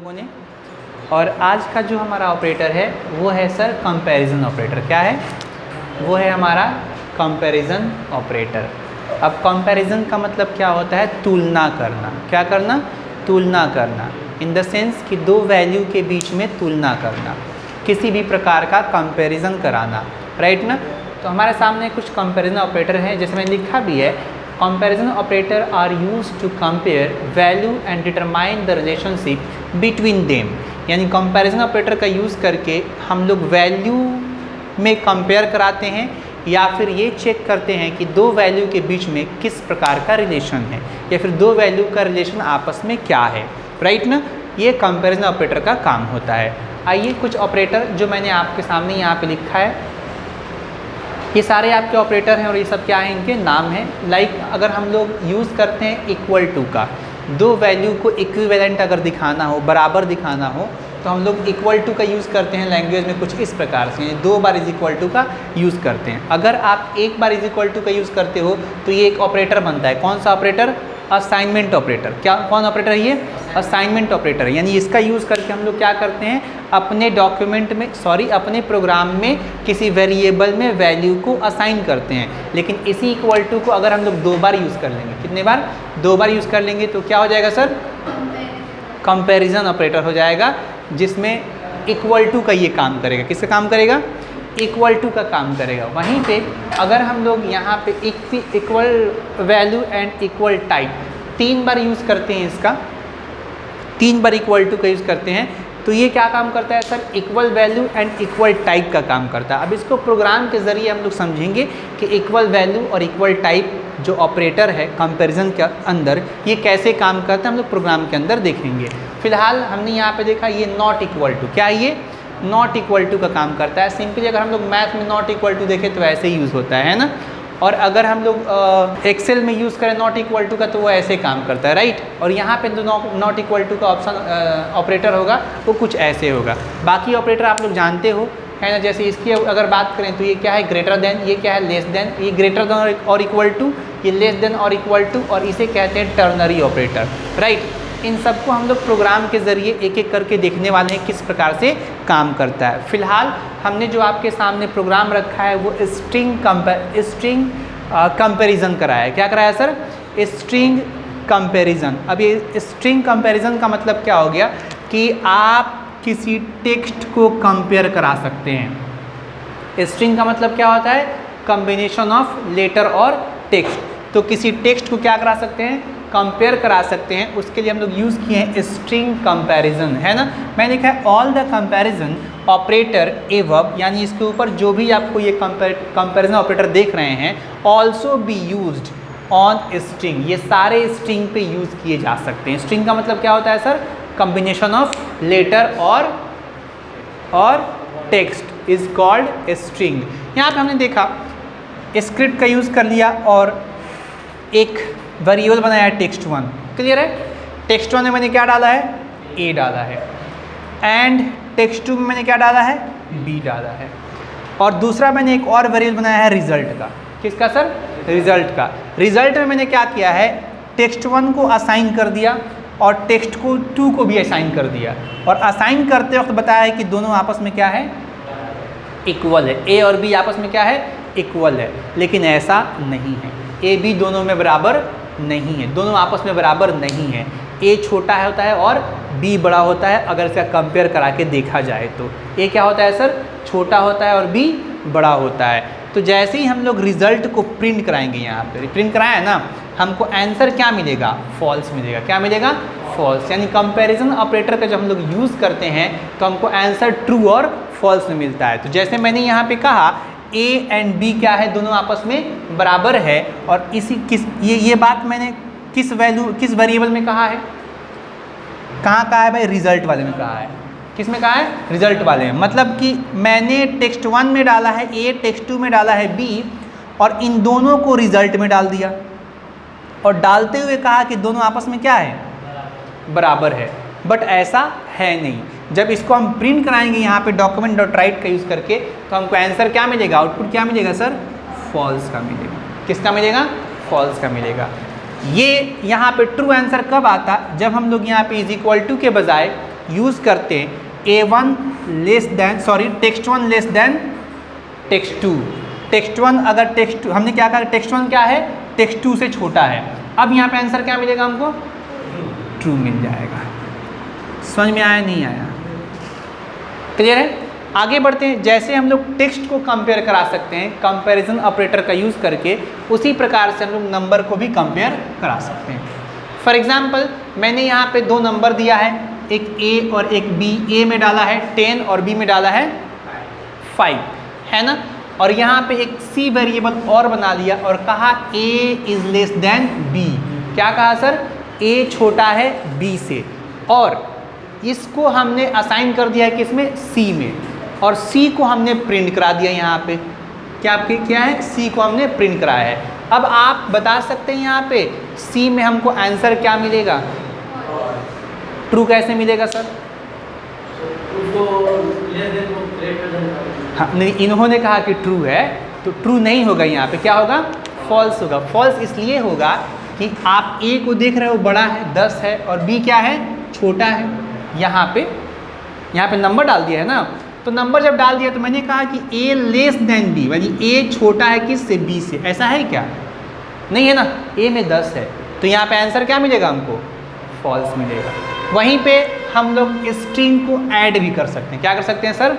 लोगों ने। और आज का जो हमारा ऑपरेटर है वो है सर कंपैरिजन ऑपरेटर। क्या है वो? है हमारा कंपैरिजन ऑपरेटर। अब कंपैरिजन का मतलब क्या होता है? तुलना करना। क्या करना? तुलना करना। इन द सेंस कि दो वैल्यू के बीच में तुलना करना, किसी भी प्रकार का कंपैरिजन कराना, राइट ना। तो हमारे सामने कुछ कंपैरिजन ऑपरेटर हैं, जैसे मैंने लिखा भी है, comparison operator are used to compare value and determine the relationship between them. यानी कंपैरिजन ऑपरेटर का यूज़ करके हम लोग वैल्यू में कंपेयर कराते हैं या फिर ये चेक करते हैं कि दो वैल्यू के बीच में किस प्रकार का रिलेशन है या फिर दो वैल्यू का रिलेशन आपस में क्या है, राइट ना। ये कंपैरिजन ऑपरेटर का काम होता है। आइए कुछ ऑपरेटर जो मैंने आपके सामने यहाँ पे लिखा है, ये सारे आपके ऑपरेटर हैं और ये सब क्या है, इनके नाम हैं। लाइक अगर हम लोग यूज़ करते हैं इक्वल टू का, दो वैल्यू को इक्विवेलेंट अगर दिखाना हो, बराबर दिखाना हो, तो हम लोग इक्वल टू का यूज़ करते हैं लैंग्वेज में कुछ इस प्रकार से, दो बार इज इक्वल टू का यूज़ करते हैं। अगर आप एक बार इज इक्वल टू का यूज़ करते हो तो ये एक ऑपरेटर बनता है। कौन सा ऑपरेटर? Assignment operator. क्या, कौन ऑपरेटर है ये? Assignment operator. यानी इसका यूज़ करके हम लोग क्या करते हैं, अपने डॉक्यूमेंट में, अपने प्रोग्राम में किसी वेरिएबल में वैल्यू को असाइन करते हैं। लेकिन इसी इक्वल टू को अगर हम लोग दो बार यूज़ कर लेंगे, कितने बार? दो बार यूज़ कर लेंगे तो क्या हो जाएगा सर? कंपैरिजन ऑपरेटर हो जाएगा, जिसमें इक्वल टू का ये काम करेगा। किसका काम करेगा? इक्वल टू का काम करेगा। वहीं पे अगर हम लोग यहाँ पे equal value and equal type तीन बार यूज़ करते हैं, इसका तीन बार इक्वल टू का यूज़ करते हैं, तो ये क्या काम करता है sir? Equal value and equal type का काम करता है। अब इसको प्रोग्राम के ज़रिए हम लोग समझेंगे कि इक्वल वैल्यू और इक्वल टाइप जो ऑपरेटर है कंपैरिजन के अंदर, ये कैसे काम करता है, हम लोग प्रोग्राम के अंदर देखेंगे। फिलहाल हमने यहाँ पे देखा ये नॉट इक्वल टू। क्या ये? नॉट इक्वल टू का काम करता है। सिंपली अगर हम लोग मैथ में नॉट इक्वल टू देखें तो ऐसे ही यूज़ होता है ना। और अगर हम लोग एक्सेल में यूज़ करें नॉट इक्वल टू का तो वो ऐसे काम करता है, राइट। और यहाँ पे जो नॉट इक्वल टू का ऑप्शन ऑपरेटर होगा वो कुछ ऐसे होगा। बाकी ऑपरेटर आप लोग जानते हो, है ना। जैसे इसकी अगर बात करें तो ये क्या है? Greater than. ये क्या है? Less than. ये ग्रेटर देन और इक्वल टू, ये लेस देन और इक्वल टू, और इसे कहते हैं टर्नरी ऑपरेटर, राइट। इन सबको हम लोग प्रोग्राम के ज़रिए एक एक करके देखने वाले हैं किस प्रकार से काम करता है। फिलहाल हमने जो आपके सामने प्रोग्राम रखा है वो स्ट्रिंग कंपैरिजन कराया है। क्या कराया सर? String comparison. अब ये स्ट्रिंग कंपैरिजन का मतलब क्या हो गया कि आप किसी टेक्स्ट को कंपेयर करा सकते हैं। स्ट्रिंग का मतलब क्या होता है? कॉम्बिनेशन ऑफ लेटर और टेक्स्ट। तो किसी टेक्स्ट को क्या करा सकते हैं? कंपेयर करा सकते हैं। उसके लिए हम लोग यूज़ किए हैं स्ट्रिंग कंपैरिजन, है ना। मैंने लिखा है ऑल द कंपैरिजन ऑपरेटर एवब, यानी इसके ऊपर जो भी आपको ये कंपैरिजन ऑपरेटर देख रहे हैं, also be used on string. ये सारे स्ट्रिंग पे यूज़ किए जा सकते हैं। स्ट्रिंग का मतलब क्या होता है सर? कॉम्बिनेशन ऑफ लेटर और टेक्स्ट इज कॉल्ड स्ट्रिंग। यहाँ पे हमने देखा स्क्रिप्ट का यूज़ कर लिया और एक वेरिएबल बनाया है text1। क्लियर है? text1 में मैंने क्या डाला है? a डाला है। एंड text2 में मैंने क्या डाला है? b डाला है। और दूसरा मैंने एक और वेरिएबल बनाया है रिजल्ट का। किसका सर? रिजल्ट का। रिजल्ट में मैंने क्या किया है? text1 को असाइन कर दिया और text2 को भी असाइन कर दिया। और असाइन करते वक्त बताया है कि दोनों आपस में क्या है? इक्वल है। a और b आपस में क्या है? इक्वल है। लेकिन ऐसा नहीं है, a b दोनों में बराबर नहीं है, दोनों आपस में बराबर नहीं है। a छोटा होता है और b बड़ा होता है। अगर इसका कंपेयर करा के देखा जाए तो a क्या होता है सर? छोटा होता है और b बड़ा होता है। तो जैसे ही हम लोग रिजल्ट को प्रिंट कराएंगे, यहाँ पे प्रिंट कराया है ना, हमको आंसर क्या मिलेगा? फॉल्स मिलेगा। क्या मिलेगा? फॉल्स। यानी कंपैरिजन ऑपरेटर का जब हम लोग यूज़ करते हैं तो हमको आंसर ट्रू और फॉल्स में मिलता है। तो जैसे मैंने यहाँ पे कहा a एंड b क्या है? दोनों आपस में बराबर है। और ये बात मैंने किस वेरिएबल में कहा है? कहाँ कहा है भाई? रिजल्ट वाले में कहा है। किस में कहा है? रिजल्ट वाले में। मतलब कि मैंने text1 में डाला है a, text2 में डाला है b, और इन दोनों को रिजल्ट में डाल दिया और डालते हुए कहा कि दोनों आपस में क्या है? बराबर है। बट ऐसा है नहीं। जब इसको हम प्रिंट कराएंगे यहाँ पे document.write का यूज़ करके, तो हमको आंसर क्या मिलेगा? आउटपुट क्या मिलेगा सर? फॉल्स का मिलेगा। किसका मिलेगा? फॉल्स का मिलेगा। ये यहाँ पे ट्रू आंसर कब आता? जब हम लोग यहाँ पे इज इक्वल टू के बजाय यूज़ करते हैं text1 less than text2। text1 अगर text2 हमने क्या कहा, text1 क्या है, text2 से छोटा है। अब यहाँ पे आंसर क्या मिलेगा हमको, ट्रू मिल जाएगा। समझ में आया नहीं आया, क्लियर है? आगे बढ़ते हैं। जैसे हम लोग टेक्स्ट को कंपेयर करा सकते हैं कंपैरिजन ऑपरेटर का यूज़ करके, उसी प्रकार से हम लोग नंबर को भी कंपेयर करा सकते हैं। फॉर एग्जांपल मैंने यहाँ पे दो नंबर दिया है, एक ए और एक बी। ए में डाला है 10 और बी में डाला है 5, है ना। और यहाँ पे एक सी वेरिएबल और बना लिया और कहा A is less than B. क्या कहा सर, ए छोटा है बी से, और इसको हमने असाइन कर दिया है किसमें, सी में, और सी को हमने प्रिंट करा दिया यहाँ पे। क्या है, सी को हमने प्रिंट कराया है। अब आप बता सकते हैं यहाँ पे सी में हमको आंसर क्या मिलेगा, ट्रू कैसे मिलेगा सर? हाँ नहीं, इन्होंने कहा कि ट्रू है, तो ट्रू नहीं होगा, यहाँ पे क्या होगा, फॉल्स होगा। फॉल्स इसलिए होगा कि आप ए को देख रहे हो बड़ा है 10 है, और बी क्या है, छोटा है। यहाँ पे नंबर डाल दिया है ना, तो नंबर जब डाल दिया तो मैंने कहा कि ए लेस देन बी, यानी ए छोटा है किससे, बी से। ऐसा है क्या, नहीं है ना। ए में 10 है, तो यहाँ पे आंसर क्या मिलेगा हमको, फॉल्स मिलेगा। वहीं पे हम लोग स्ट्रिंग को ऐड भी कर सकते हैं। क्या कर सकते हैं सर,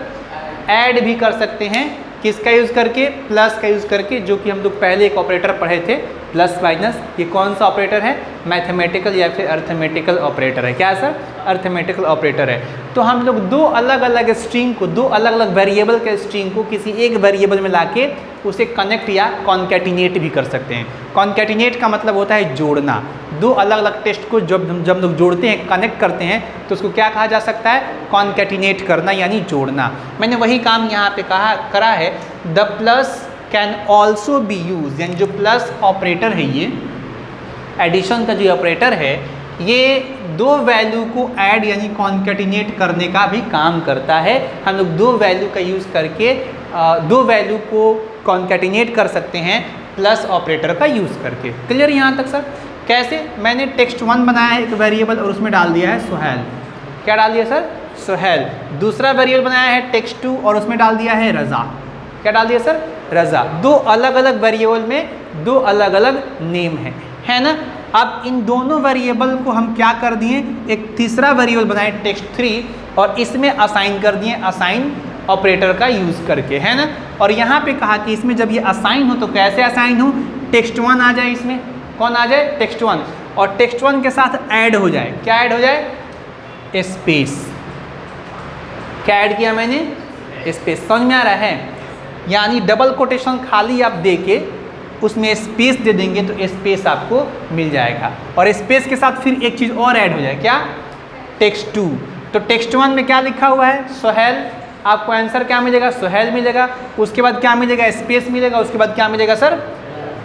ऐड भी कर सकते हैं। किसका यूज़ करके, प्लस का यूज़ करके, जो कि हम लोग पहले एक ऑपरेटर पढ़े थे, प्लस माइनस। ये कौन सा ऑपरेटर है, मैथमेटिकल या फिर अर्थमेटिकल ऑपरेटर है। क्या है सर, अर्थमेटिकल ऑपरेटर है। तो हम लोग दो अलग अलग स्ट्रिंग को, दो अलग अलग वेरिएबल के स्ट्रिंग को किसी एक वेरिएबल में लाके उसे कनेक्ट या कॉन्कैटिनेट भी कर सकते हैं। कॉन्कैटिनेट का मतलब होता है जोड़ना। दो अलग अलग टेक्स्ट को जब लोग जोड़ते हैं, कनेक्ट करते हैं, तो उसको क्या कहा जा सकता है, कॉन्कैटिनेट करना यानी जोड़ना। मैंने वही काम यहाँ पे करा है। The plus can also be use, यानी जो प्लस ऑपरेटर है, ये एडिशन का जो ऑपरेटर है, ये दो वैल्यू को ऐड यानी कॉन्कैटिनेट करने का भी काम करता है। हम लोग दो वैल्यू का यूज़ करके दो वैल्यू को कॉन्कैटिनेट कर सकते हैं प्लस ऑपरेटर का यूज़ करके। क्लियर यहाँ तक सर? कैसे, मैंने text1 बनाया है एक वेरिएबल और उसमें डाल दिया है सुहेल। क्या डाल दिया सर, सुहेल। दूसरा वेरिएबल बनाया है text2 और उसमें डाल दिया है रज़ा। क्या डाल दिया सर, रज़ा। दो अलग अलग वेरिएबल में दो अलग अलग नेम है ना। अब इन दोनों वेरिएबल को हम क्या कर दिए, एक तीसरा वेरिएबल बनाए text3 और इसमें असाइन कर दिए, असाइन ऑपरेटर का यूज़ करके, है ना। और यहाँ पे कहा कि इसमें जब ये असाइन हो तो कैसे असाइन हो, text1 आ जाए, इसमें कौन आ जाए, text1, और text1 के साथ ऐड हो जाए। क्या ऐड हो जाए, स्पेस। क्या ऐड किया मैंने, स्पेस। समझ में आ रहा है? यानी डबल कोटेशन खाली आप दे के उसमें स्पेस दे देंगे तो स्पेस आपको मिल जाएगा, और स्पेस के साथ फिर एक चीज़ और ऐड हो जाए। क्या, text2। तो text1 में क्या लिखा हुआ है, सुहेल। आपको आंसर क्या मिलेगा, सुहेल मिलेगा। उसके बाद क्या मिलेगा, स्पेस मिलेगा। उसके बाद क्या मिलेगा सर,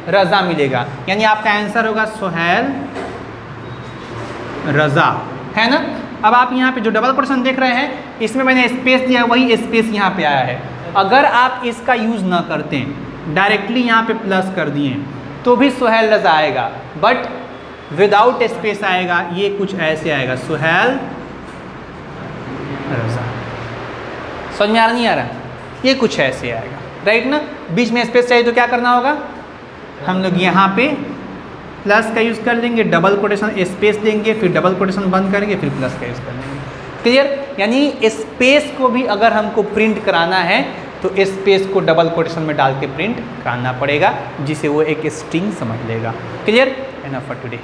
रज़ा मिलेगा। यानी आपका आंसर होगा सुहेल रज़ा, है ना। अब आप यहाँ पे जो डबल कोटेशन देख रहे हैं, इसमें मैंने स्पेस दिया, वही स्पेस यहाँ पे आया है। अगर आप इसका यूज़ ना करते हैं, डायरेक्टली यहाँ पे प्लस कर दिए, तो भी सुहेल रज़ा आएगा, बट विदाउट स्पेस आएगा। ये कुछ ऐसे आएगा, सुहेल रज़ा। समझ में आ रहा नहीं आ रहा, ये कुछ ऐसे आएगा, राइट ना। बीच में स्पेस चाहिए तो क्या करना होगा, हम लोग यहाँ पे प्लस का यूज़ कर लेंगे, डबल कोटेशन स्पेस देंगे, फिर डबल कोटेशन बंद करेंगे, फिर प्लस का यूज़ कर लेंगे। क्लियर? यानी स्पेस को भी अगर हमको प्रिंट कराना है तो स्पेस को डबल कोटेशन में डाल के प्रिंट कराना पड़ेगा, जिसे वो एक स्ट्रिंग समझ लेगा। क्लियर? Enough for today.